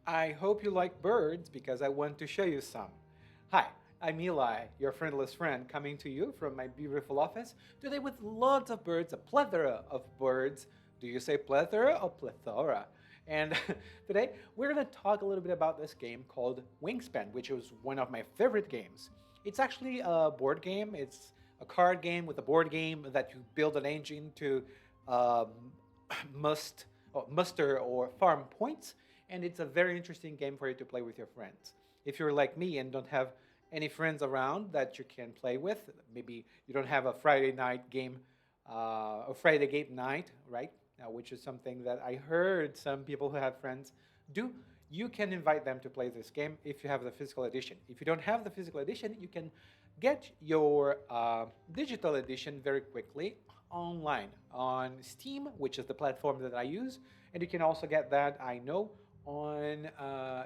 I hope you like birds because I want to show you some. Hi, I'm Eli, your friendless friend, coming to you from my beautiful office today with lots of birds, a plethora of birds. Do you say plethora or plethora? And today we're going to talk a little bit about this game called Wingspan, which is one of my favorite games. It's actually a board game, it's a card game with a board game that you build an engine to um, must muster or farm points, and it's a very interesting game for you to play with your friends. If you're like me and don't have any friends around that you can play with, maybe you don't have a Friday night game, a Friday game night, right? Which is something that I heard some people who have friends do. You can invite them to play this game if you have the physical edition. If you don't have the physical edition, you can get your digital edition very quickly online on Steam, which is the platform that I use. And you can also get that, I know, on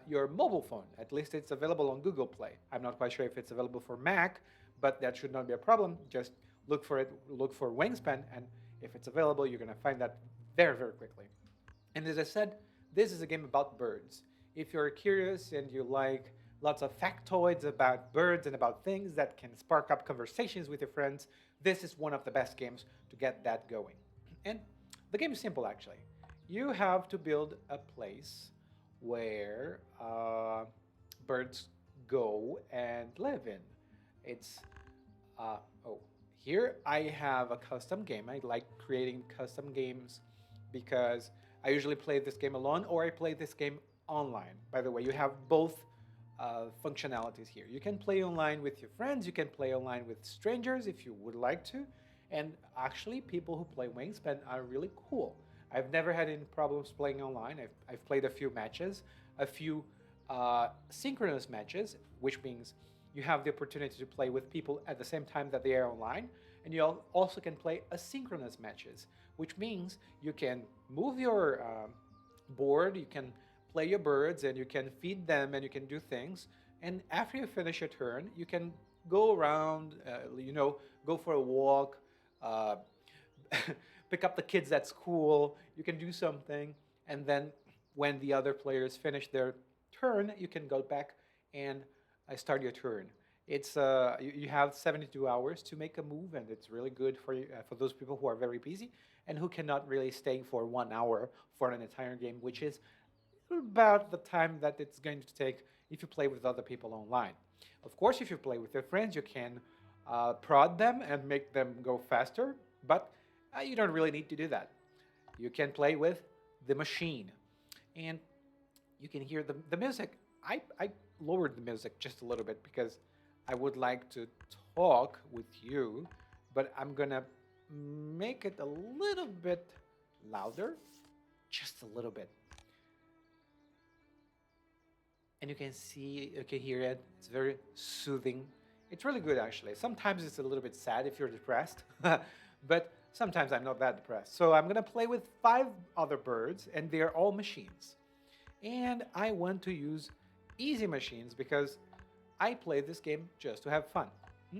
your mobile phone. At least it's available on Google Play. I'm not quite sure if it's available for Mac, but that should not be a problem. Just look for it, look for Wingspan, and if it's available, you're going to find that very, very quickly. And as I said, this is a game about birds. If you're curious and you like lots of factoids about birds and about things that can spark up conversations with your friends, this is one of the best games to get that going. And the game is simple actually. You have to build a place where birds go and live in. It's uh, oh, here I have a custom game. I like creating custom games because I usually play this game alone or I play this game online. By the way, you have both functionalities here. You can play online with your friends, you can play online with strangers if you would like to. And actually, people who play Wingspan are really cool. I've never had any problems playing online. I've played a few matches, a few synchronous matches, which means you have the opportunity to play with people at the same time that they are online. And you also can play asynchronous matches, which means you can move your board, you can play your birds, and you can feed them, and you can do things. And after you finish your turn, you can go around, go for a walk, uh, pick up the kids at school. You can do something, and then when the other players finish their turn, you can go back and start your turn. You have 72 hours to make a move, and it's really good for you, for those people who are very busy and who cannot really stay for 1 hour for an entire game, which is about the time that it's going to take if you play with other people online. Of course, if you play with your friends, you can prod them and make them go faster, but you don't really need to do that. You can play with the machine, and you can hear the music. I lowered the music just a little bit because I would like to talk with you, but I'm gonna make it a little bit louder, just a little bit. And you can hear it. It's very soothing. It's really good actually. Sometimes it's a little bit sad if you're depressed, but sometimes I'm not that depressed. So I'm gonna play with five other birds, and they're all machines. And I want to use easy machines because I play this game just to have fun. Hmm?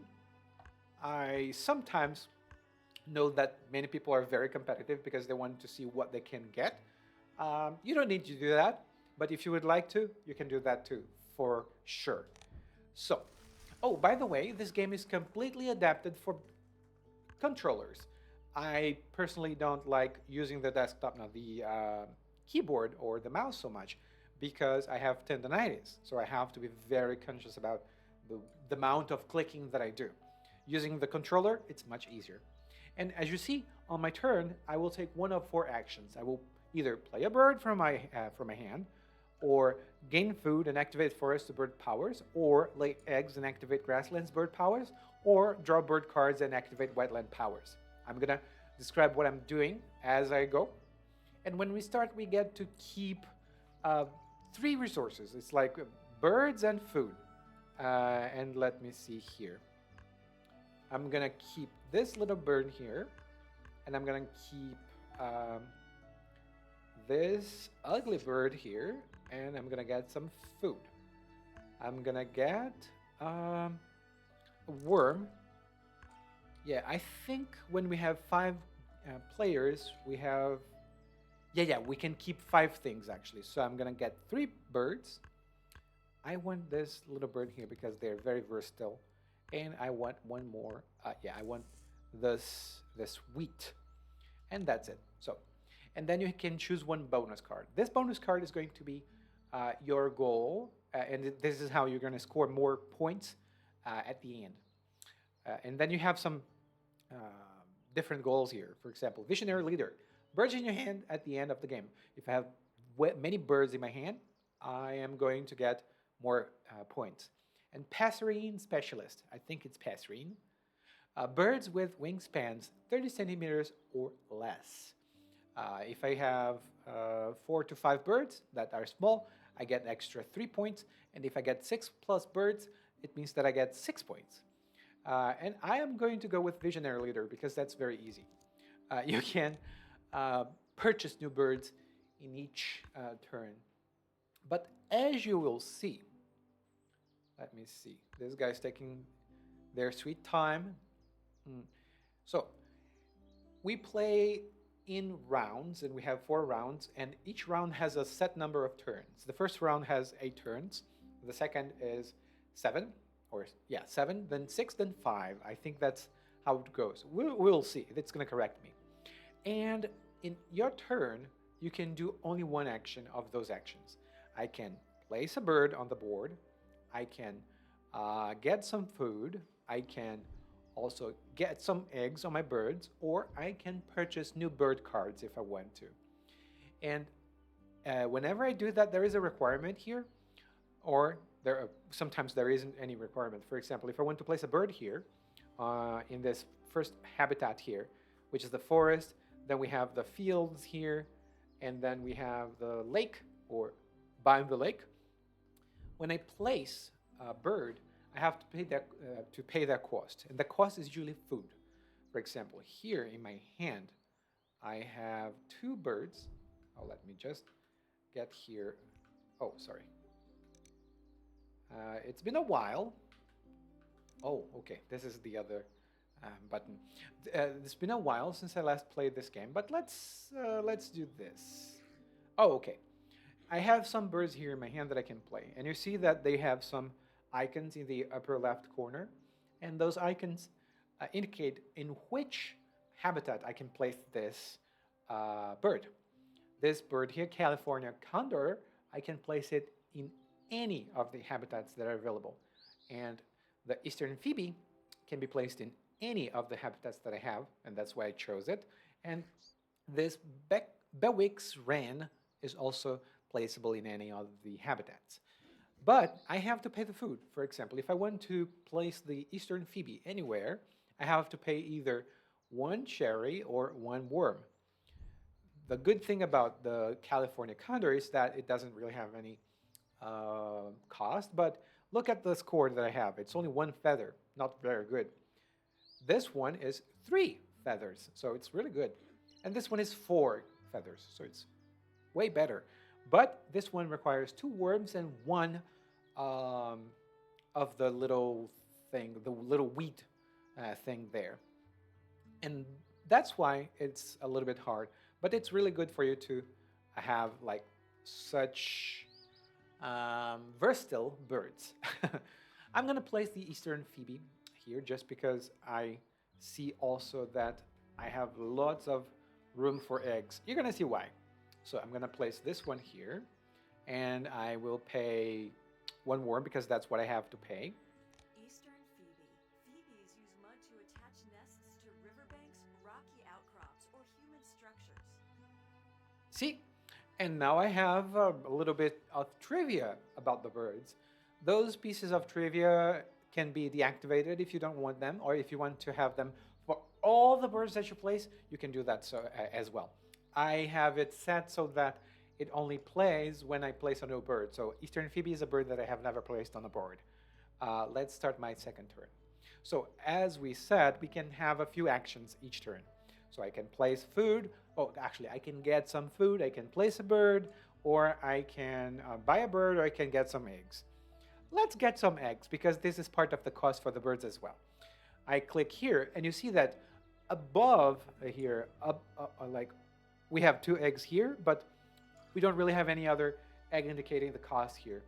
I sometimes know that many people are very competitive because they want to see what they can get. You don't need to do that, but if you would like to, you can do that too, for sure. So, oh, by the way, this game is completely adapted for controllers. I personally don't like using the desktop, no, the keyboard or the mouse so much because I have tendonitis. So I have to be very conscious about the amount of clicking that I do. Using the controller, it's much easier. And as you see, on my turn, I will take one of four actions. I will either play a bird from my hand, or gain food and activate forest bird powers, or lay eggs and activate grasslands bird powers, or draw bird cards and activate wetland powers. I'm gonna describe what I'm doing as I go. And when we start, we get to keep uh, three resources. It's like birds and food. And let me see here. I'm gonna keep this little bird here, and I'm gonna keep this ugly bird here, and I'm gonna get some food. I'm gonna get a worm. Yeah, I think when we have five players, we have Yeah, we can keep 5 things actually. So I'm gonna get 3 birds. I want this little bird here because they're very versatile, and I want one more. Yeah, I want this wheat, and that's it. So, and then you can choose one bonus card. This bonus card is going to be your goal, and this is how you're going to score more points at the end. And then you have some uh, different goals here. For example, visionary leader, birds in your hand at the end of the game. If I have many birds in my hand, I am going to get more points. And passerine specialist, I think it's passerine. Birds with wingspans 30 centimeters or less. If I have 4 to 5 birds that are small, I get extra 3 points. And if I get 6+ birds, it means that I get 6 points. And I am going to go with visionary leader because that's very easy. You can purchase new birds in each turn. But as you will see, let me see. This guy's taking their sweet time. So we play in rounds, and we have 4 rounds, and each round has a set number of turns. The first round has 8 turns. The second is 7, or yeah, 7, then 6, then 5. I think that's how it goes. We'll see. It's going to correct me. And in your turn, you can do only one action of those actions. I can place a bird on the board. I can get some food. I can also get some eggs on my birds, or I can purchase new bird cards if I want to. And whenever I do that, there is a requirement here, or sometimes there isn't any requirement. For example, if I want to place a bird here in this first habitat here, which is the forest, then we have the fields here, and then we have the lake, or by the lake. When I place a bird, I have to pay that cost, and the cost is usually food. For example, here in my hand, I have 2 birds. Oh, let me just get here. Oh, sorry. It's been a while. Oh, okay. This is the other button. It's been a while since I last played this game, but let's do this. Oh, okay. I have some birds here in my hand that I can play, and you see that they have some icons in the upper left corner, and those icons indicate in which habitat I can place this bird. This bird here, California condor, I can place it in any of the habitats that are available. And the eastern phoebe can be placed in any of the habitats that I have, and that's why I chose it. And this Bewick's wren is also placeable in any of the habitats. But I have to pay the food. For example, if I want to place the eastern phoebe anywhere, I have to pay either 1 cherry or 1 worm. The good thing about the California condor is that it doesn't really have any cost, but look at the score that I have. It's only 1 feather, not very good. This one is 3 feathers, so it's really good. And this one is 4 feathers, so it's way better. But this one requires 2 worms and 1 of the little thing, the little wheat thing there. And that's why it's a little bit hard. But it's really good for you to have like such versatile birds. I'm going to place the eastern phoebe here just because I see also that I have lots of room for eggs. You're going to see why. So I'm going to place this one here, and I will pay 1 worm because that's what I have to pay. Eastern phoebe. Phoebes use mud to attach nests to riverbanks, rocky outcrops, or human structures. See? And now I have a little bit of trivia about the birds. Those pieces of trivia can be deactivated if you don't want them, or if you want to have them for all the birds that you place, you can do that as well. I have it set so that it only plays when I place a new bird. So eastern phoebe is a bird that I have never placed on the board. Let's start my second turn. So as we said, we can have a few actions each turn. So I can place food. Oh, actually, I can get some food. I can place a bird, or I can buy a bird, or I can get some eggs. Let's get some eggs because this is part of the cost for the birds as well. I click here, and you see that above here, like we have 2 eggs here, but we don't really have any other egg indicating the cost here.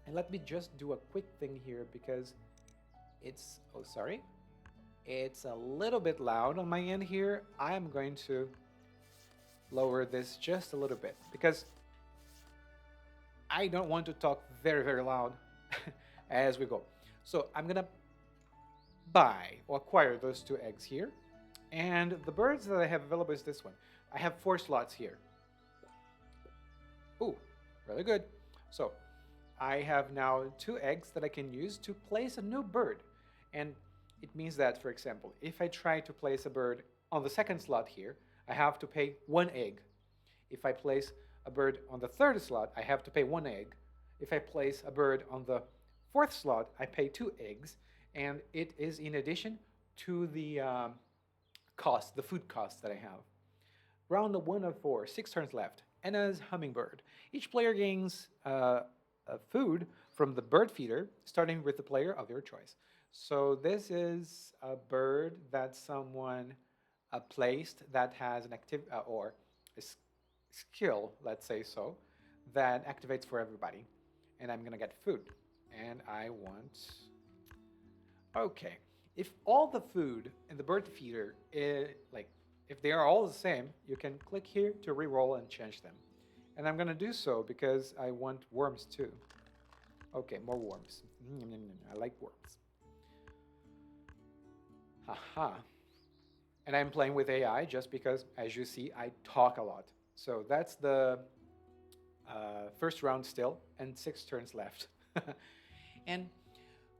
And let me just do a quick thing here because it's, oh, sorry, it's a little bit loud on my end here. I'm going to lower this just a little bit because I don't want to talk very, very loud as we go. So I'm gonna buy or acquire those 2 eggs here. And the birds that I have available is this one. I have 4 slots here. Ooh, really good. So I have now 2 eggs that I can use to place a new bird. And it means that, for example, if I try to place a bird on the second slot here, I have to pay 1 egg. If I place a bird on the third slot, I have to pay 1 egg. If I place a bird on the fourth slot, I pay 2 eggs. And it is in addition to the cost, the food cost that I have. Round 1 of 4, 6 turns left. Anna's hummingbird. Each player gains food from the bird feeder, starting with the player of your choice. So this is a bird that someone placed that has an active or a skill, let's say so, that activates for everybody. And I'm gonna get food. And I want. Okay, if all the food in the bird feeder is like if they are all the same, you can click here to re-roll and change them. And I'm gonna do so because I want worms too. Okay, more worms. I like worms. Haha. And I'm playing with AI just because, as you see, I talk a lot. So that's the first round still, and 6 turns left. And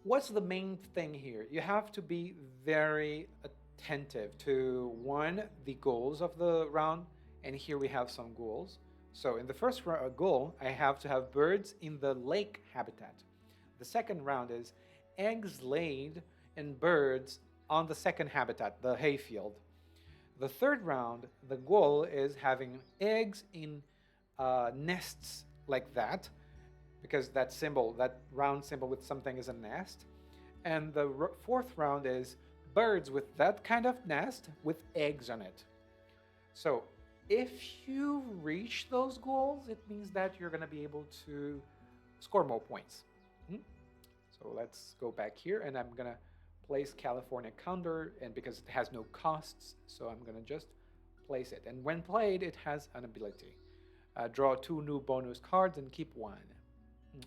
what's the main thing here? You have to be very attentive to, one, the goals of the round, and here we have some goals. So in the first goal, I have to have birds in the lake habitat. The second round is eggs laid and birds on the second habitat, the hayfield. The third round, the goal is having eggs in nests like that, because that symbol, that round symbol with something is a nest. And the fourth round is birds with that kind of nest with eggs on it. So if you reach those goals, it means that you're going to be able to score more points. So let's go back here, and I'm going to place California Condor, and because it has no costs, so I'm going to just place it. And when played, it has an ability. Draw 2 new bonus cards and keep 1.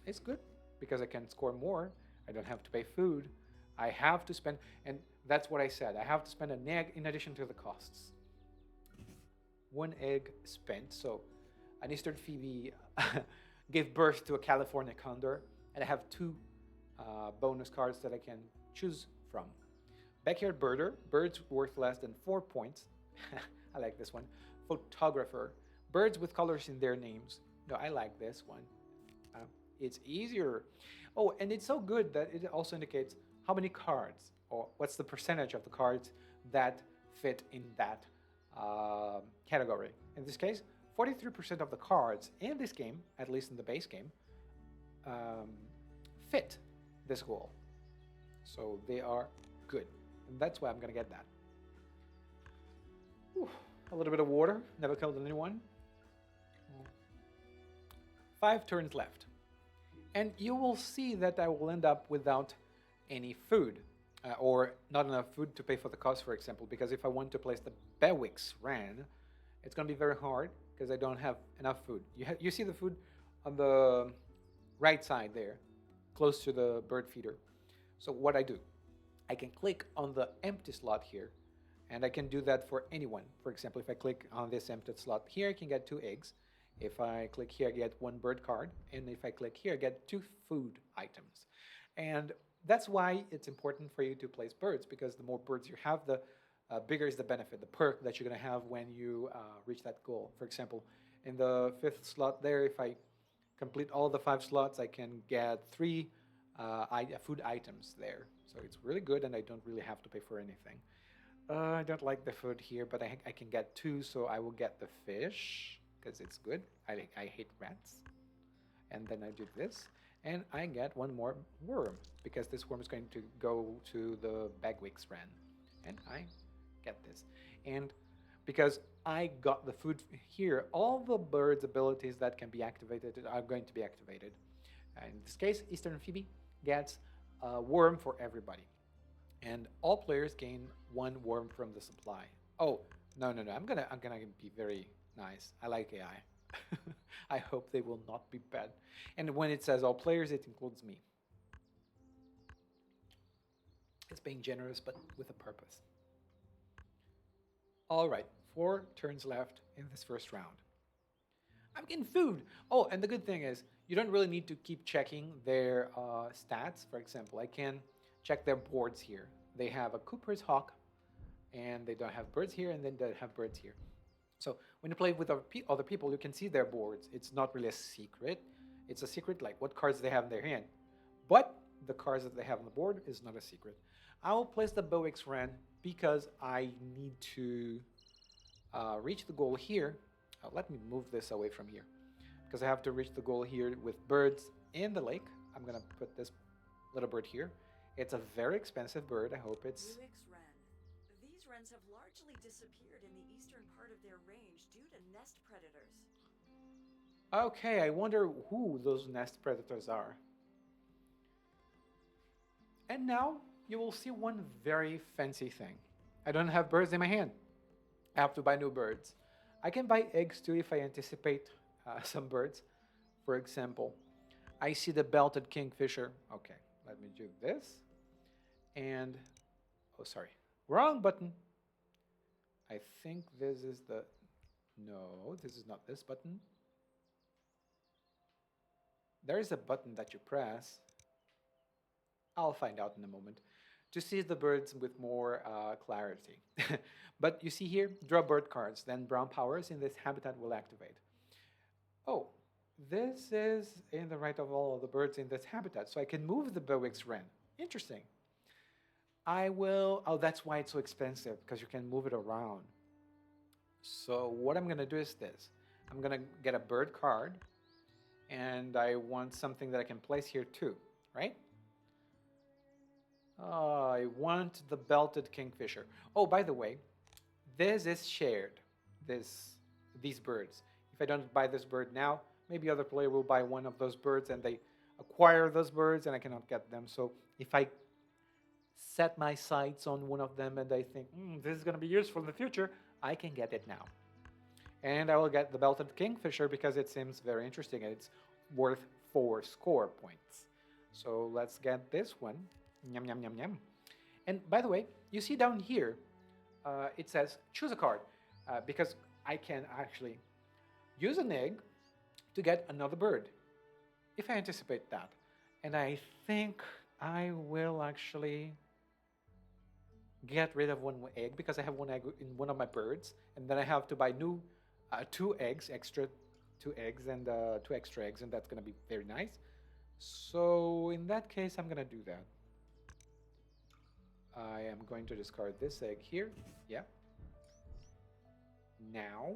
It's good because I can score more. I don't have to pay food. I have to spend, and that's what I said. I have to spend an egg in addition to the costs. 1 egg spent. So an Eastern Phoebe gave birth to a California Condor, and I have 2 bonus cards that I can choose from. Backyard Birder, birds worth less than 4 points. I like this one. Photographer, birds with colors in their names. No, I like this one. It's easier. Oh, and it's so good that it also indicates how many cards, or what's the percentage of the cards that fit in that category. In this case, 43% of the cards in this game, at least in the base game, fit this goal. So they are good. And that's why I'm going to get that. Whew, a little bit of water. Never killed anyone. 5 turns left. And you will see that I will end up without any food. Or not enough food to pay for the cost, for example. Because if I want to place the Bewix Ran, it's going to be very hard because I don't have enough food. You see the food on the right side there, close to the bird feeder. So what I do, I can click on the empty slot here, and I can do that for anyone. For example, if I click on this empty slot here, I can get 2 eggs. If I click here, I get 1 bird card. And if I click here, I get 2 food items. And that's why it's important for you to place birds, because the more birds you have, the bigger is the benefit, the perk that you're going to have when you reach that goal. For example, in the 5th slot there, if I complete all the 5 slots, I can get 3 food items there. So it's really good, and I don't really have to pay for anything. I don't like the food here, but I can get 2, so I will get the fish, because it's good. I hate rats. And then I do this, and I get 1 more worm, because this worm is going to go to the Bagwix Ran. And I get this. And because I got the food here. All the bird's abilities that can be activated are going to be activated. In this case, Eastern Phoebe gets a worm for everybody, and all players gain one worm from the supply. Oh, no, no, no! I'm gonna be very nice. I like AI. I hope they will not be bad. And when it says all players, it includes me. It's being generous, but with a purpose. All right, 4 turns left in this first round. I'm getting food. Oh, and the good thing is, you don't really need to keep checking their stats. For example, I can check their boards here. They have a Cooper's Hawk, and they don't have birds here, and then they have birds here. So when you play with other people, you can see their boards. It's not really a secret. It's a secret like what cards they have in their hand. But the cards that they have on the board is not a secret. I will place the Boex Ren because I need to reach the goal here. Let me move this away from here because I have to reach the goal here with birds in the lake. I'm going to put this little bird here. It's a very expensive bird. I hope it's... Wingspan. These wrens have largely disappeared in the eastern part of their range due to nest predators. Okay, I wonder who those nest predators are. And now you will see one very fancy thing. I don't have birds in my hand. I have to buy new birds. I can buy eggs too if I anticipate some birds. For example, I see the belted kingfisher. Okay, let me do this. And, oh, sorry, wrong button. I think this is the, no, this is not this button. There is a button that you press. I'll find out in a moment to see the birds with more clarity. But you see here, draw bird cards, then brown powers in this habitat will activate. Oh, this is in the right of all of the birds in this habitat, so I can move the Boex Wren. Interesting. I will, oh, that's why it's so expensive, because you can move it around. So what I'm gonna do is this. I'm gonna get a bird card, and I want something that I can place here too, right? I want the belted kingfisher. Oh, by the way, this is shared, these birds. If I don't buy this bird now, maybe other player will buy one of those birds and they acquire those birds and I cannot get them. So if I set my sights on one of them and I think, this is going to be useful in the future, I can get it now. And I will get the belted kingfisher because it seems very interesting and it's worth 4 score points. So let's get this one. Yum, yum, yum, yum. And by the way, you see down here, it says choose a card because I can actually use an egg to get another bird if I anticipate that. And I think I will actually get rid of one egg because I have one egg in one of my birds, and then I have to buy new 2 eggs, extra 2 eggs, and 2 extra eggs, and that's going to be very nice. So in that case, I'm going to do that. I am going to discard this egg here. Yeah. Now,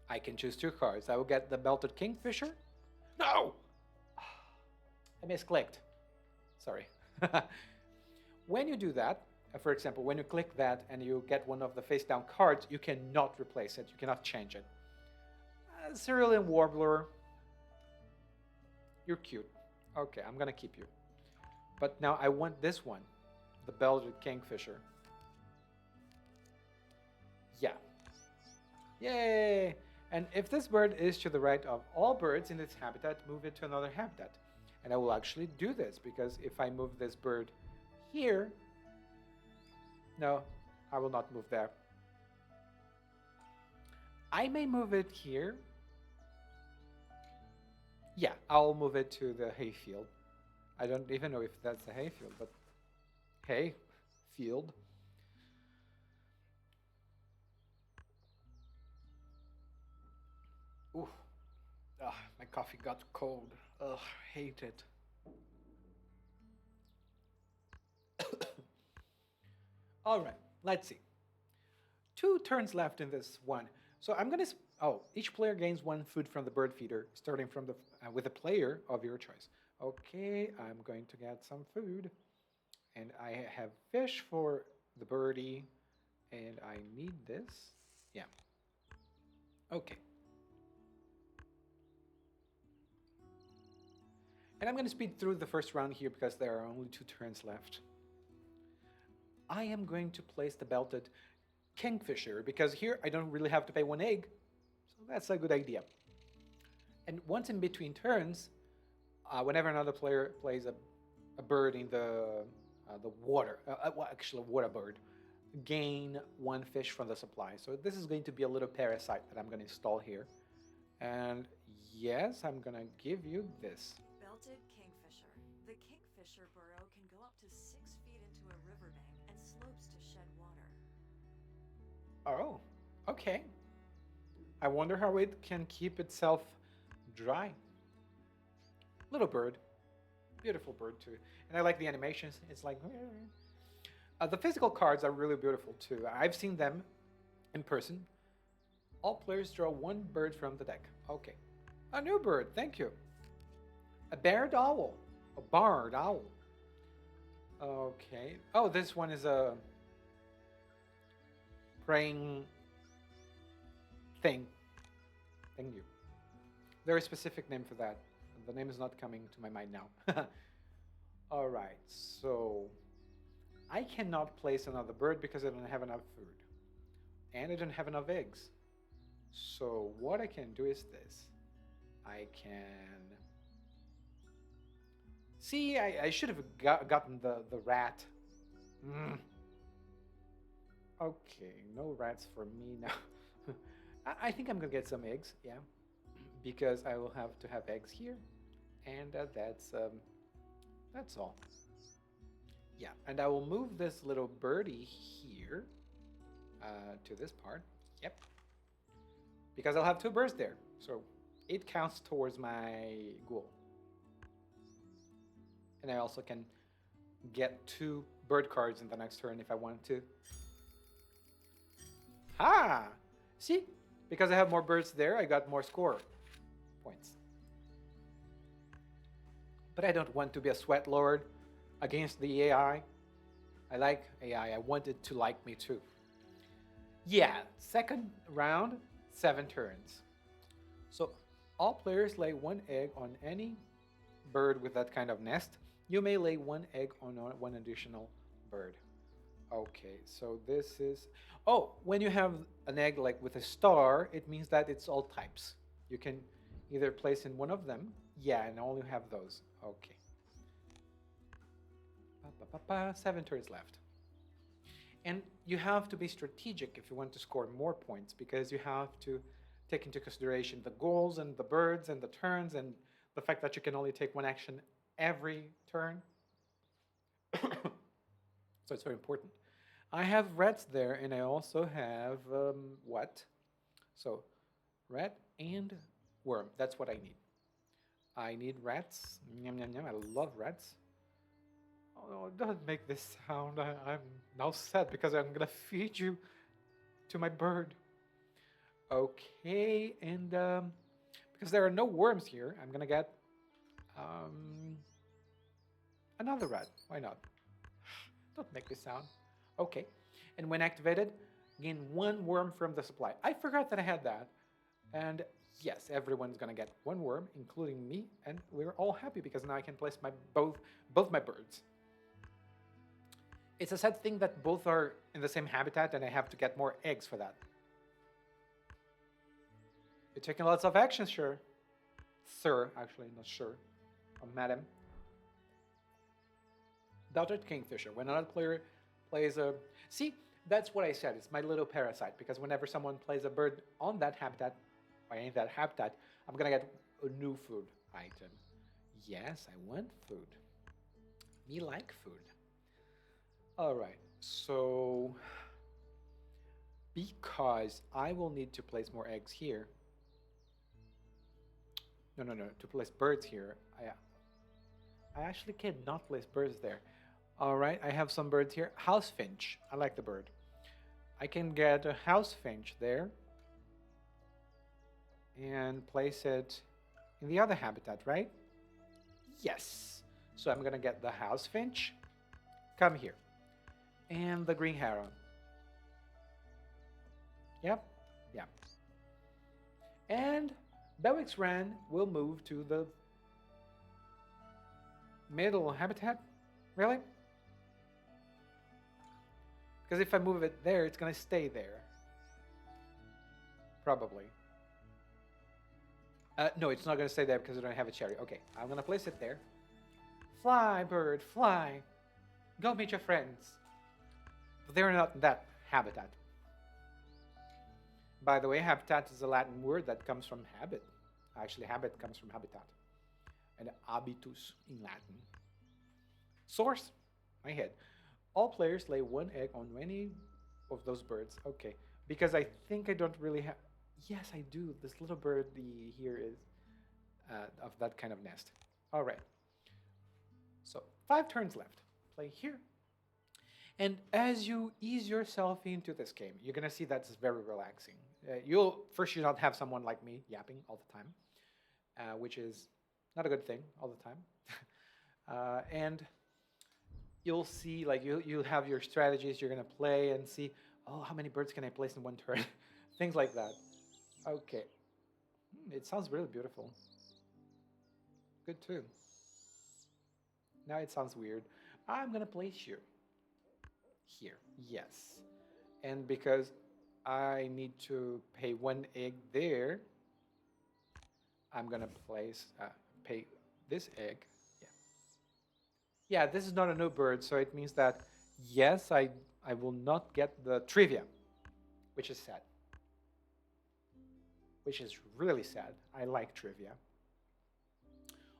I can choose 2 cards. I will get the belted kingfisher. No! I misclicked. Sorry. When you do that, for example, when you click that and you get one of the face down cards, you cannot replace it. You cannot change it. Cerulean Warbler. You're cute. Okay, I'm going to keep you. But now I want this one, the belted kingfisher. Yeah. Yay! And if this bird is to the right of all birds in its habitat, move it to another habitat. And I will actually do this because if I move this bird here, no, I will not move there. I may move it here. Yeah, I'll move it to the hayfield. I don't even know if that's a hayfield, but hay, field. Ooh, my coffee got cold. Ugh, hate it. All right, let's see. 2 turns left in this one. So I'm gonna. Each player gains 1 food from the bird feeder, starting from the with a player of your choice. Okay, I'm going to get some food, and I have fish for the birdie, And I need this. Yeah. Okay. And I'm going to speed through the first round here because there are only 2 turns left. I am going to place the belted kingfisher because here I don't really have to pay 1 egg. So that's a good idea. And once in between turns, whenever another player plays a bird in the water, well, actually a water bird, gain 1 fish from the supply. So this is going to be a little parasite that I'm going to install here. And yes, I'm going to give you this. Belted kingfisher. The kingfisher burrow can go up to 6 feet into a riverbank and slopes to shed water. Oh, okay. I wonder how it can keep itself dry. Little bird. Beautiful bird too. And I like the animations. It's like... the physical cards are really beautiful too. I've seen them in person. All players draw 1 bird from the deck. Okay. A new bird, thank you. A barred owl. A barred owl. Okay. Oh, this one is a praying thing. Thank you. Very specific name for that. The name is not coming to my mind now. Alright, so I cannot place another bird because I don't have enough food. And I don't have enough eggs. So what I can do is this. I can... See, I should have gotten the rat. Okay, no rats for me now. I think I'm gonna get some eggs, yeah. Because I will have to have eggs here. And that's all. Yeah, and I will move this little birdie here to this part. Yep. Because I'll have 2 birds there. So it counts towards my goal. And I also can get 2 bird cards in the next turn if I want to. Ah! See? Because I have more birds there, I got more score points. But I don't want to be a sweat lord against the AI. I like AI. I want it to like me too. Yeah, second round, 7 turns. So all players lay 1 egg on any bird with that kind of nest. You may lay 1 egg on 1 additional bird. Okay, so this is... Oh, when you have an egg like with a star, it means that it's all types. You can either place in one of them. Yeah, and only have those. Okay. 7 turns left. And you have to be strategic if you want to score more points, because you have to take into consideration the goals and the birds and the turns and the fact that you can only take 1 action every turn. So it's very important. I have rats there, and I also have what? So rat and worm. That's what I need. I need rats. Yum, yum, yum. I love rats. Oh, don't make this sound. I'm now sad because I'm gonna feed you to my bird. Okay, and because there are no worms here, I'm gonna get another rat. Why not? Don't make this sound. Okay, and when activated, gain 1 worm from the supply. I forgot that I had that. And yes, everyone's gonna get 1 worm, including me, and we're all happy because now I can place my both my birds. It's a sad thing that both are in the same habitat and I have to get more eggs for that. You're taking lots of action, sure. Sir, actually, not sure. Or madam. Belted kingfisher. When another player plays a... See, that's what I said. It's my little parasite, because whenever someone plays a bird on that habitat, or in that habitat, I'm gonna get a new food item. Yes, I want food. Me like food. Alright, so... Because I will need to place more eggs here. No, to place birds here. I actually cannot place birds there. Alright, I have some birds here. House finch. I like the bird. I can get a house finch there. And place it in the other habitat, right? Yes. So I'm gonna get the house finch. Come here. And the green heron. Yep. Yeah. And Bewick's Wren will move to the middle habitat. Really? Because if I move it there, it's gonna stay there. Probably. No, it's not gonna stay there because I don't have a cherry. Okay, I'm gonna place it there. Fly, bird, fly. Go meet your friends. But they're not in that habitat. By the way, habitat is a Latin word that comes from habit. Actually, habit comes from habitat. And habitus in Latin. Source, my head. All players lay one egg on any of those birds. Okay, because I think I don't really have. Yes, I do. This little bird here is of that kind of nest. All right. So 5 turns left. Play here. And as you ease yourself into this game, you're gonna see that's very relaxing. You not have someone like me yapping all the time, which is not a good thing all the time. And you'll see like you'll have your strategies you're gonna play and see, oh, how many birds can I place in one turn? Things like that. Okay. It sounds really beautiful. Good too. Now it sounds weird. I'm gonna place you here. Yes. And because I need to pay one egg there, I'm gonna pay this egg. Yeah. Yeah, this is not a new bird, so it means that yes, I will not get the trivia, which is sad. Which is really sad. I like trivia.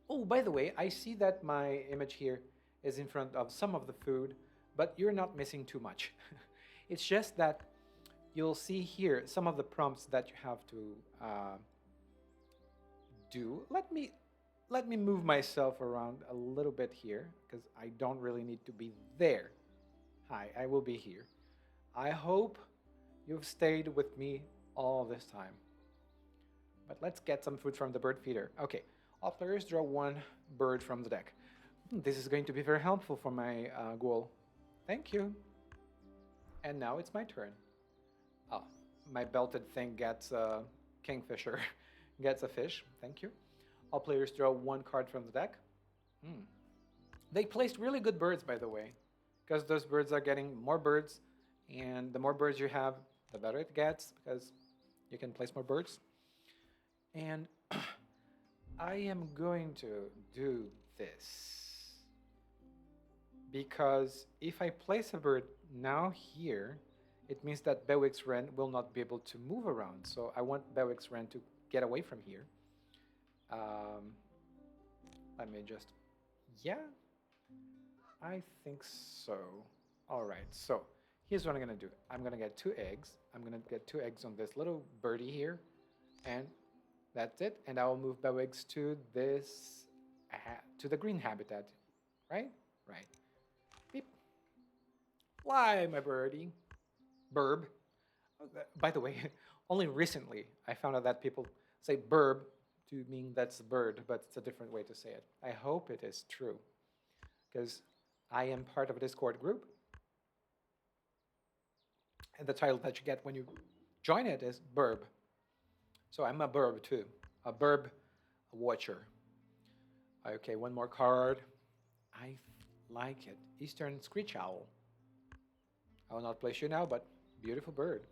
Oh, by the way, I see that my image here is in front of some of the food, but you're not missing too much. It's just that you'll see here some of the prompts that you have to do. Let me move myself around a little bit here because I don't really need to be there. Hi, I will be here. I hope you've stayed with me all this time. But let's get some food from the bird feeder. Okay, all players draw one bird from the deck. This is going to be very helpful for my goal. Thank you. And now it's my turn. Oh, my belted thing gets a kingfisher. Gets a fish. Thank you. All players draw one card from the deck. They placed really good birds, by the way, because those birds are getting more birds, and the more birds you have, the better it gets, because you can place more birds. And I am going to do this because if I place a bird now here, it means that Bewick's Wren will not be able to move around. So I want Bewick's Wren to get away from here. Let me just, yeah, I think so. All right, so here's what I'm gonna do. I'm gonna get 2 eggs. I'm gonna get 2 eggs on this little birdie here, and that's it. And I will move Bewick's to this, to the green habitat, right? Right. Beep. Fly, my birdie. Burb. By the way, only recently I found out that people say burb to mean that's a bird, but it's a different way to say it. I hope it is true, because I am part of a Discord group, and the title that you get when you join it is Burb. So I'm a burb too, a burb watcher. Okay, one more card. I like it. Eastern Screech Owl. I will not place you now, but beautiful bird.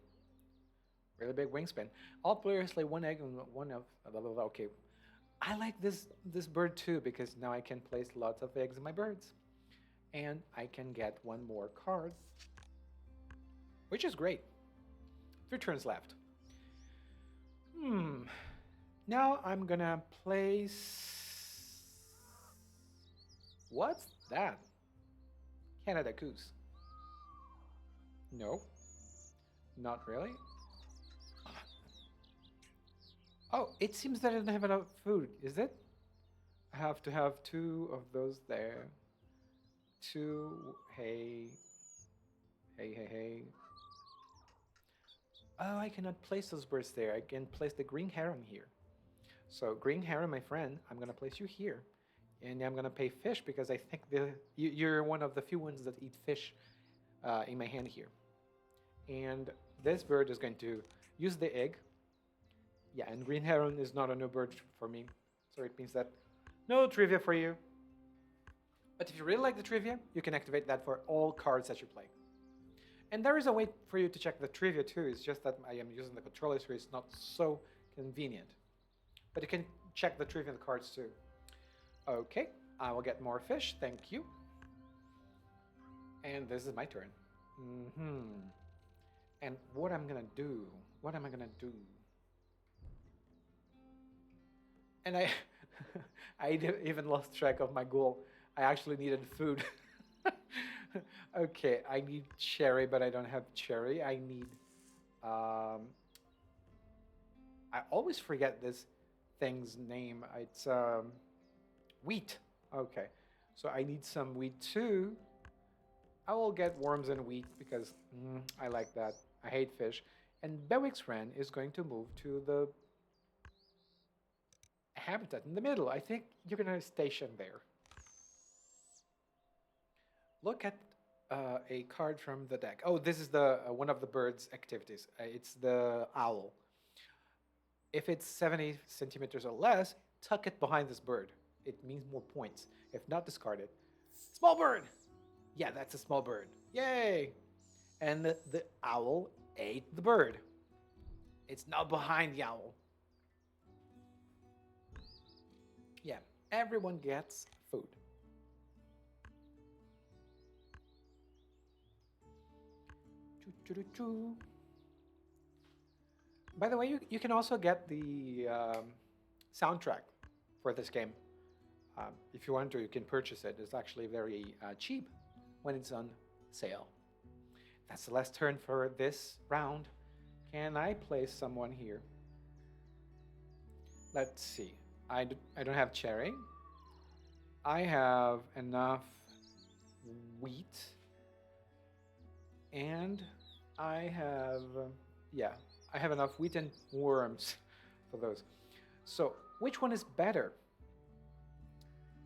Really big wingspan. All players lay one egg on one of blah, blah, blah. Okay, I like this bird too because now I can place lots of eggs in my birds, and I can get one more card, which is great. 3 turns left. Now I'm gonna place. What's that? Canada Goose. No, not really. Oh, it seems that I don't have enough food, is it? I have to have 2 of those there. 2, hey. Hey. Oh, I cannot place those birds there. I can place the green heron here. So, green heron, my friend, I'm gonna place you here. And I'm gonna pay fish because I think you're one of the few ones that eat fish in my hand here. And this bird is going to use the egg. Yeah, and green heron is not a new bird for me, so it means that no trivia for you. But if you really like the trivia, you can activate that for all cards that you play. And there is a way for you to check the trivia too. It's just that I am using the controller, so it's not so convenient. But you can check the trivia in the cards too. Okay, I will get more fish. Thank you. And this is my turn. And what I'm gonna do? What am I gonna do? And I, even lost track of my goal. I actually needed food. Okay, I need cherry, but I don't have cherry. I need. I always forget this thing's name. It's wheat. Okay, so I need some wheat too. I will get worms and wheat because I like that. I hate fish. And Wingspan is going to move to the habitat in the middle. I think you're going to station there. Look at a card from the deck. Oh, this is the one of the bird's activities. It's the owl. If it's 70 centimeters or less, tuck it behind this bird. It means more points. If not, discard it. Small bird! Yeah, that's a small bird. Yay! And the owl ate the bird. It's now behind the owl. Yeah, everyone gets food. By the way, you can also get the soundtrack for this game. If you want to, you can purchase it. It's actually very cheap when it's on sale. That's the last turn for this round. Can I place someone here? Let's see. I don't have cherry. I have enough wheat. And I have, I have enough wheat and worms for those. So, which one is better?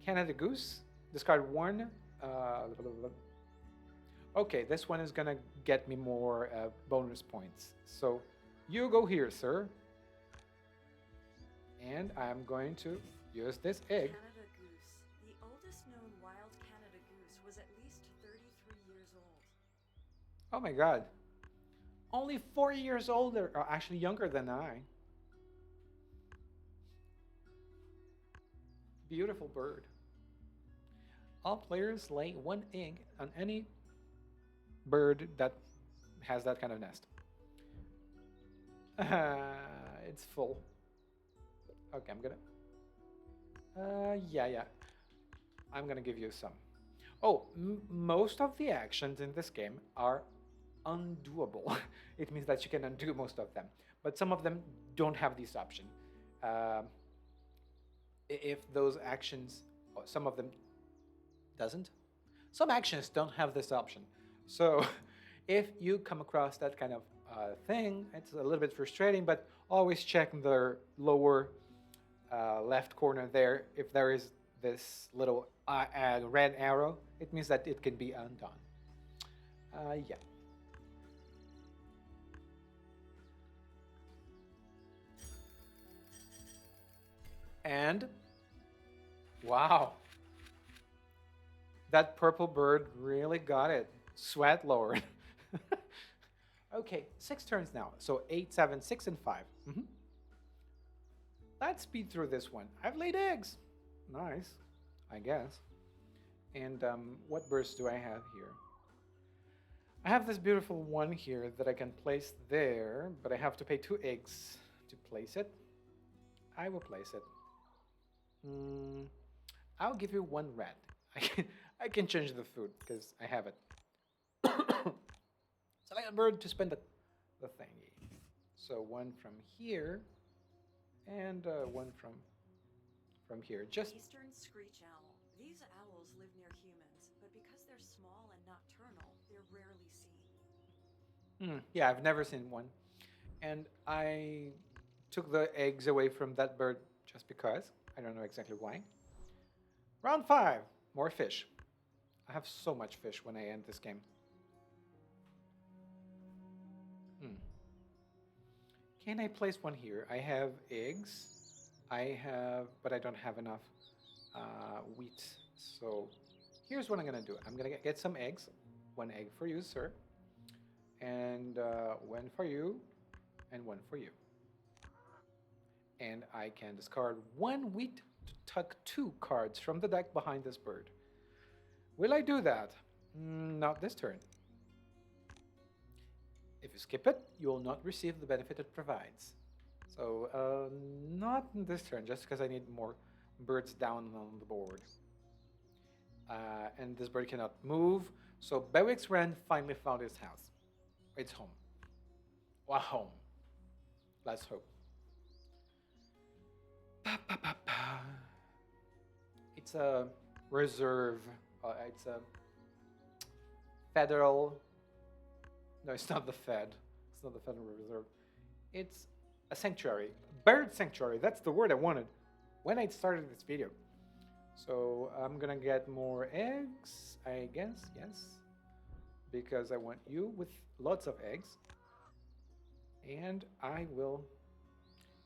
Canada Goose, discard one. Okay, this one is gonna get me more bonus points. So, you go here, sir. And I'm going to use this egg. Canada goose. The oldest known wild Canada goose was at least 33 years old. Oh my god. Only 4 years older, or actually younger than I. Beautiful bird. All players lay one egg on any bird that has that kind of nest. It's full. Okay, I'm gonna... yeah. I'm gonna give you some. Oh, most of the actions in this game are undoable. It means that you can undo most of them. But some of them don't have this option. If those actions... Oh, some of them doesn't. Some actions don't have this option. So if you come across that kind of thing, it's a little bit frustrating, but always check the lower left corner there. If there is this little red arrow, it means that it can be undone. Yeah. And wow, that purple bird really got it. Sweat lowered. Okay, 6 turns now. So 8, 7, 6, and 5. Let's speed through this one. I've laid eggs. Nice, I guess. And what birds do I have here? I have this beautiful one here that I can place there, but I have to pay 2 eggs to place it. I will place it. I'll give you 1 red. I can change the food because I have it. Select a bird to spend the thingy. So 1 from here, and 1 from here. Just Eastern screech owl. These owls live near humans, but because they're small and nocturnal, they're rarely seen. Yeah, I've never seen one. And I took the eggs away from that bird just because. I don't know exactly why. Round 5. More fish. I have so much fish when I end this game. Can I place one here? I have eggs. But I don't have enough wheat. So here's what I'm gonna do. I'm gonna get some eggs. One egg for you, sir, and one for you, and one for you. And I can discard one wheat to tuck two cards from the deck behind this bird. Will I do that? Not this turn. If you skip it, you will not receive the benefit it provides. So, not this turn, just because I need more birds down on the board. And this bird cannot move. So Bewick's Wren finally found his house. It's home. Well, home. Let's hope. It's a reserve. It's a federal. No, it's not the Fed. It's not the Federal Reserve. It's a sanctuary. Bird sanctuary. That's the word I wanted when I started this video. So I'm gonna get more eggs, I guess, yes. Because I want you with lots of eggs. And I will,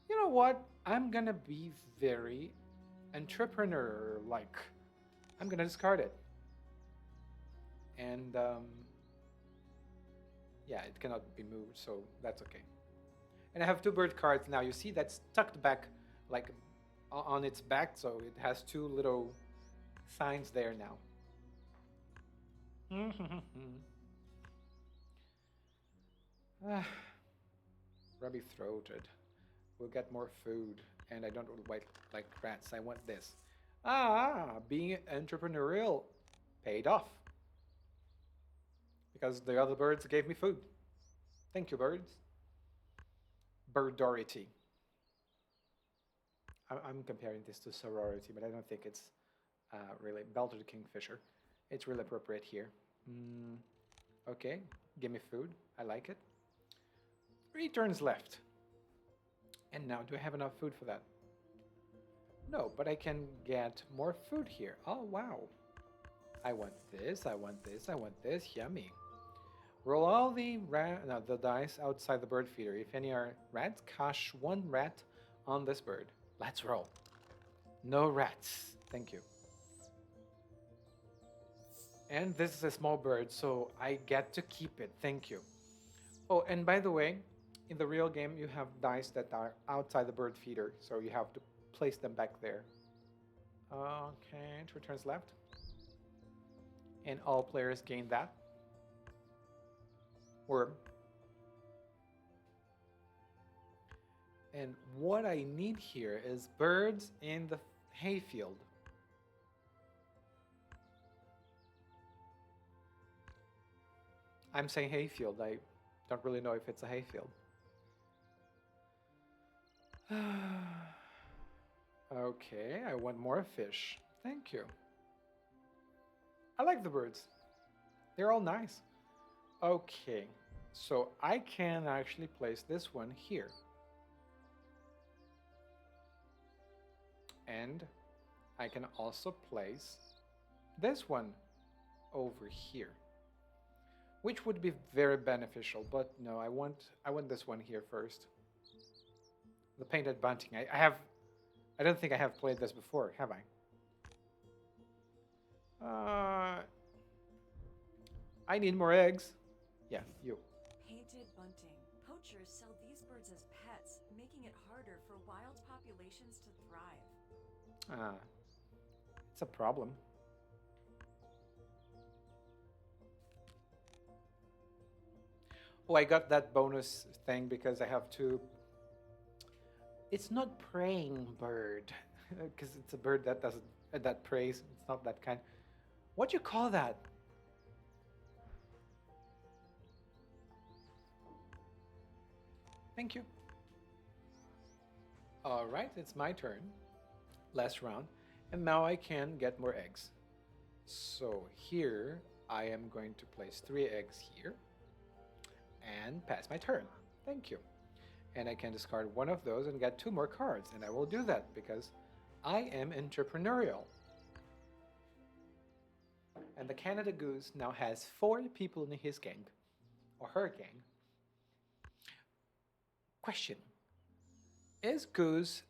you know what? I'm gonna be very entrepreneur-like. I'm gonna discard it. And yeah, it cannot be moved, so that's okay. And I have two bird cards now. You see that's tucked back like on its back, so it has two little signs there now. Rubby throated. We'll get more food, and I don't like rats. I want this. Being entrepreneurial paid off. Because the other birds gave me food. Thank you, birds. Birdority. I'm comparing this to sorority, but I don't think it's really Belter the Kingfisher. It's really appropriate here. Okay, give me food. I like it. 3 turns left. And now, do I have enough food for that? No, but I can get more food here. Oh, wow. I want this, I want this, I want this. Yummy. Roll all the dice outside the bird feeder. If any are rats, cash 1 rat on this bird. Let's roll. No rats. Thank you. And this is a small bird, so I get to keep it. Thank you. Oh, and by the way, in the real game, you have dice that are outside the bird feeder, so you have to place them back there. Okay, 2 turns left. And all players gain that. Worm. And what I need here is birds in the hayfield. I'm saying hayfield. I don't really know if it's a hayfield. Okay, I want more fish. Thank you. I like the birds. They're all nice. Okay, so I can actually place this one here. And I can also place this one over here, which would be very beneficial, but no, I want this one here first. The painted bunting. I don't think I have played this before, have I? I need more eggs. Yeah, you. Painted bunting. Poachers sell these birds as pets, making it harder for wild populations to thrive. It's a problem. Oh, I got that bonus thing because I have to. It's not praying bird, because it's a bird that doesn't that prays. It's not that kind. What do you call that? Thank you. All right, it's my turn. Last round, and now I can get more eggs. So here I am going to place 3 eggs here and pass my turn. Thank you. And I can discard one of those and get 2 more cards, and I will do that because I am entrepreneurial. And the Canada Goose now has 4 people in his gang, or her gang. Question, Is goose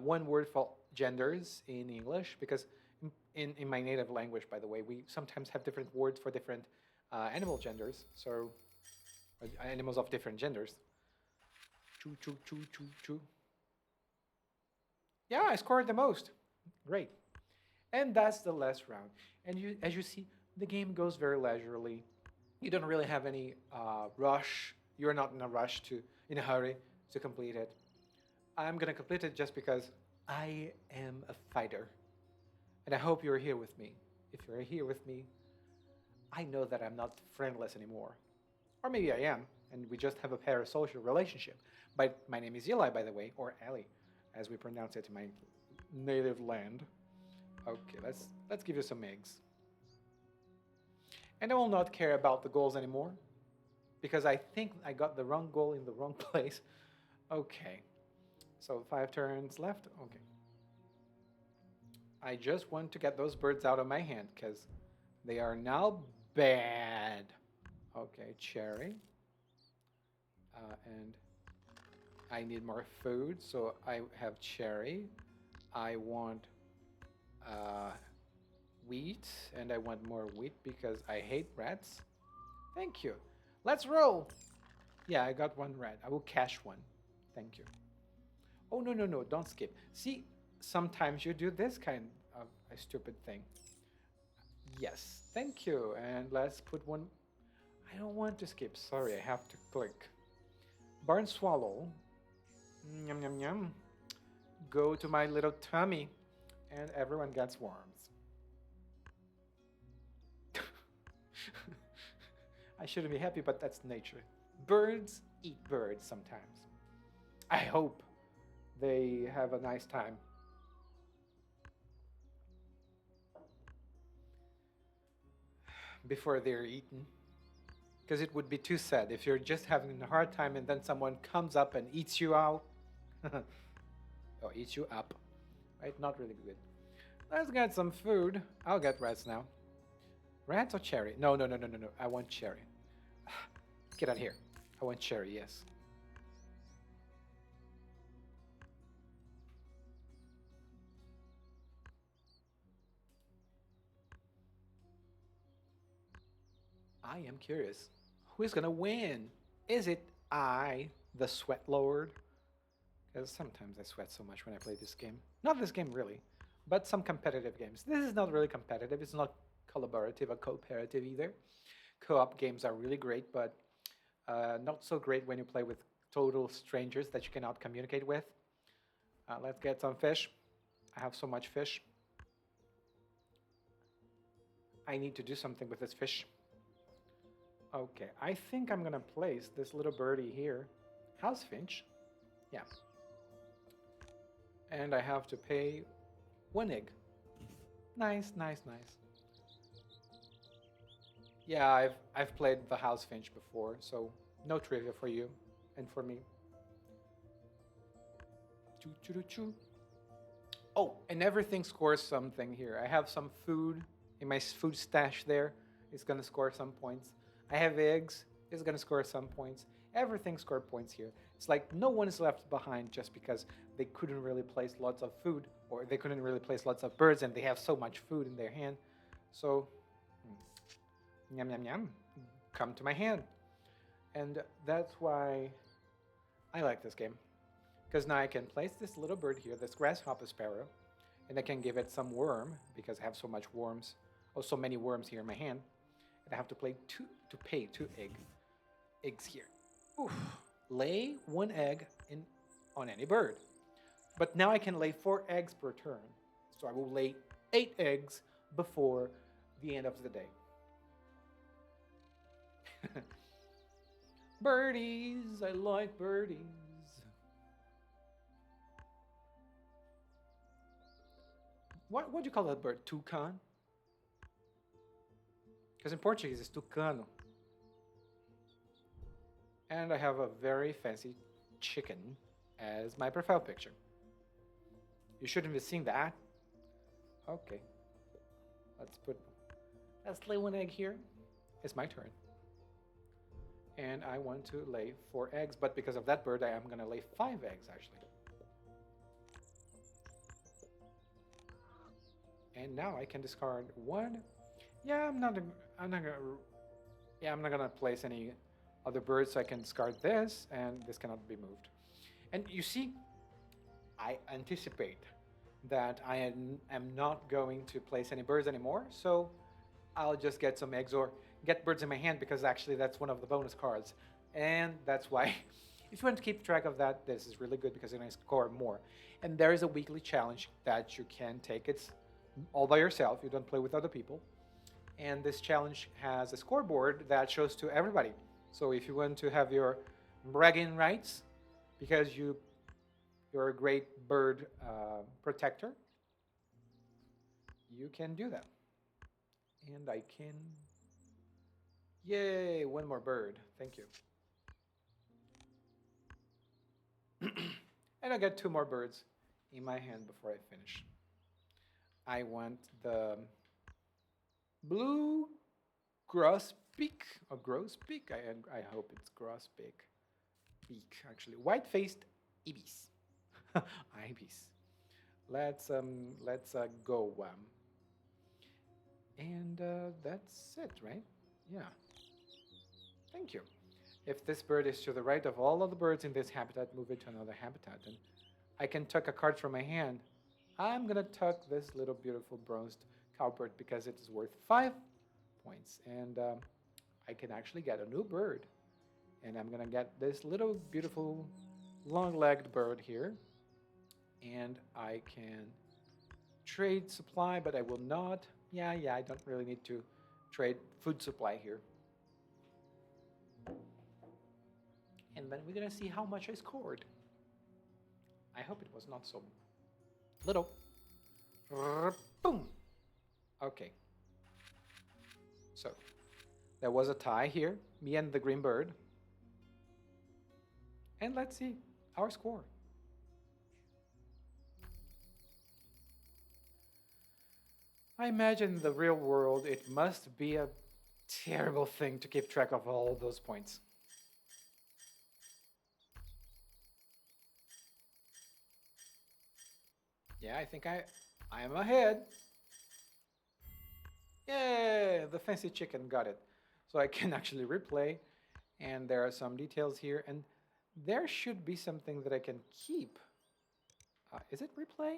one word for genders in English? Because in my native language, by the way, we sometimes have different words for different animal genders. So animals of different genders. Choo choo choo choo choo. Yeah, I scored the most. Great. And that's the last round. And as you see, the game goes very leisurely. You don't really have any rush. You're not in a rush in a hurry to complete it. I'm gonna complete it just because I am a fighter, and I hope you're here with me. If you're here with me, I know that I'm not friendless anymore, or maybe I am, and we just have a parasocial relationship. But my name is Eli, by the way, or Ali, as we pronounce it in my native land. Okay, let's give you some eggs. And I will not care about the goals anymore because I think I got the wrong goal in the wrong place. Okay, so 5 turns left. Okay. I just want to get those birds out of my hand because they are now bad. Okay, cherry. And I need more food, so I have cherry. I want uh, wheat, and I want more wheat because I hate rats. Thank you. Let's roll. Yeah, I got one rat. I will cash one. Thank you. Oh, no, no, no, don't skip. See, sometimes you do this kind of a stupid thing. Yes, thank you. And let's put one. I don't want to skip. Sorry, I have to click. Barn swallow. Yum, yum, yum. Go to my little tummy. And everyone gets worms. I shouldn't be happy, but that's nature. Birds eat birds sometimes. I hope they have a nice time. Before they're eaten. Because it would be too sad if you're just having a hard time and then someone comes up and eats you out. Or eats you up. Right? Not really good. Let's get some food. I'll get rats now. Rats or cherry? No, no, no, no, no, no. I want cherry. Get out here. I want cherry, yes. I am curious. Who is gonna win? Is it I, the sweat lord? Because sometimes I sweat so much when I play this game. Not this game really, but some competitive games. This is not really competitive. It's not collaborative or cooperative either. Co-op games are really great, but not so great when you play with total strangers that you cannot communicate with. Let's get some fish. I have so much fish. I need to do something with this fish. Okay, I think I'm gonna place this little birdie here. House finch. Yeah. And I have to pay 1 egg. Nice, nice, nice. Yeah, I've played the house finch before, so no trivia for you and for me. Choo choo choo choo. Oh, and everything scores something here. I have some food in my food stash there. It's gonna score some points. I have eggs. It's gonna score some points. Everything scored points here. It's like no one is left behind just because they couldn't really place lots of food or they couldn't really place lots of birds and they have so much food in their hand. So, yum yum yum, come to my hand. And that's why I like this game. Because now I can place this little bird here, this grasshopper sparrow, and I can give it some worm because I have so much worms, or so many worms here in my hand. And I have to pay 2 eggs here. Oof. Lay 1 egg on any bird. But now I can lay 4 eggs per turn. So I will lay 8 eggs before the end of the day. Birdies, I like birdies. What do you call that bird? Toucan? Because in Portuguese it's tucano. And I have a very fancy chicken as my profile picture. You shouldn't be seeing that. Okay. Let's lay 1 egg here. It's my turn. And I want to lay 4 eggs, but because of that bird, I am gonna lay 5 eggs actually. And now I can discard one. Yeah, I'm not gonna, yeah, I'm not gonna place any other birds, so I can discard this, and this cannot be moved. And you see, I anticipate that am not going to place any birds anymore, so I'll just get some eggs or get birds in my hand because actually that's one of the bonus cards. And that's why, if you want to keep track of that, this is really good because you're going to score more. And there is a weekly challenge that you can take. It's all by yourself, you don't play with other people. And this challenge has a scoreboard that shows to everybody. So if you want to have your bragging rights because you're a great bird protector, you can do that. And I can. Yay, one more bird. Thank you. And I got two more birds in my hand before I finish. I want the blue grosbeak or grosbeak. I hope it's grosbeak. Beak, actually. White-faced ibis. Ibis. Let's go. And that's it, right? Yeah. Thank you. If this bird is to the right of all of the birds in this habitat, move it to another habitat. And I can tuck a card from my hand. I'm going to tuck this little beautiful bronzed cowbird because it is worth 5 points. And I can actually get a new bird. And I'm going to get this little beautiful long-legged bird here. And I can trade supply, but I will not. Yeah, I don't really need to trade food supply here. And then we're going to see how much I scored. I hope it was not so little. Boom. Okay. So, there was a tie here, me and the green bird. And let's see our score. I imagine in the real world it must be a terrible thing to keep track of all those points. Yeah, I think I am ahead. Yay! The fancy chicken got it. So I can actually replay. And there are some details here. And there should be something that I can keep. Is it replay?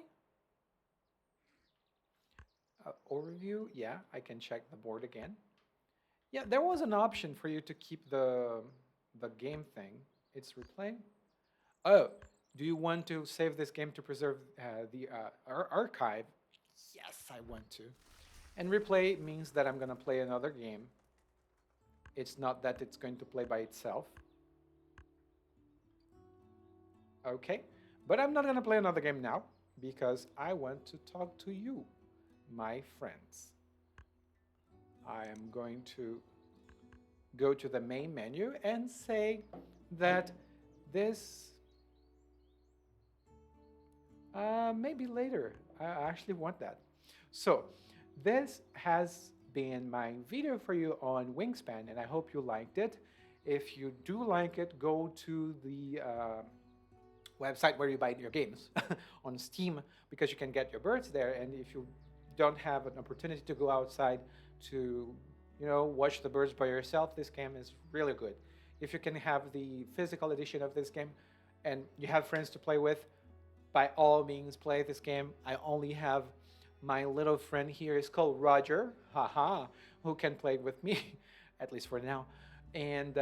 Overview? Yeah, I can check the board again. Yeah, there was an option for you to keep the game thing. It's replay. Oh, do you want to save this game to preserve the archive? Yes, I want to. And replay means that I'm going to play another game. It's not that it's going to play by itself. Okay, but I'm not going to play another game now because I want to talk to you, my friends. I am going to go to the main menu and say that this maybe later. I actually want that. So this has been my video for you on Wingspan, and I hope you liked it. If you do like it, go to the website where you buy your games on Steam because you can get your birds there. And if you don't have an opportunity to go outside to, watch the birds by yourself, this game is really good. If you can have the physical edition of this game and you have friends to play with, by all means play this game. I only have my little friend here is called Roger, haha, who can play with me, at least for now. And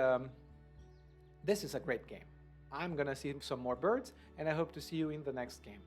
this is a great game. I'm gonna see some more birds, and I hope to see you in the next game.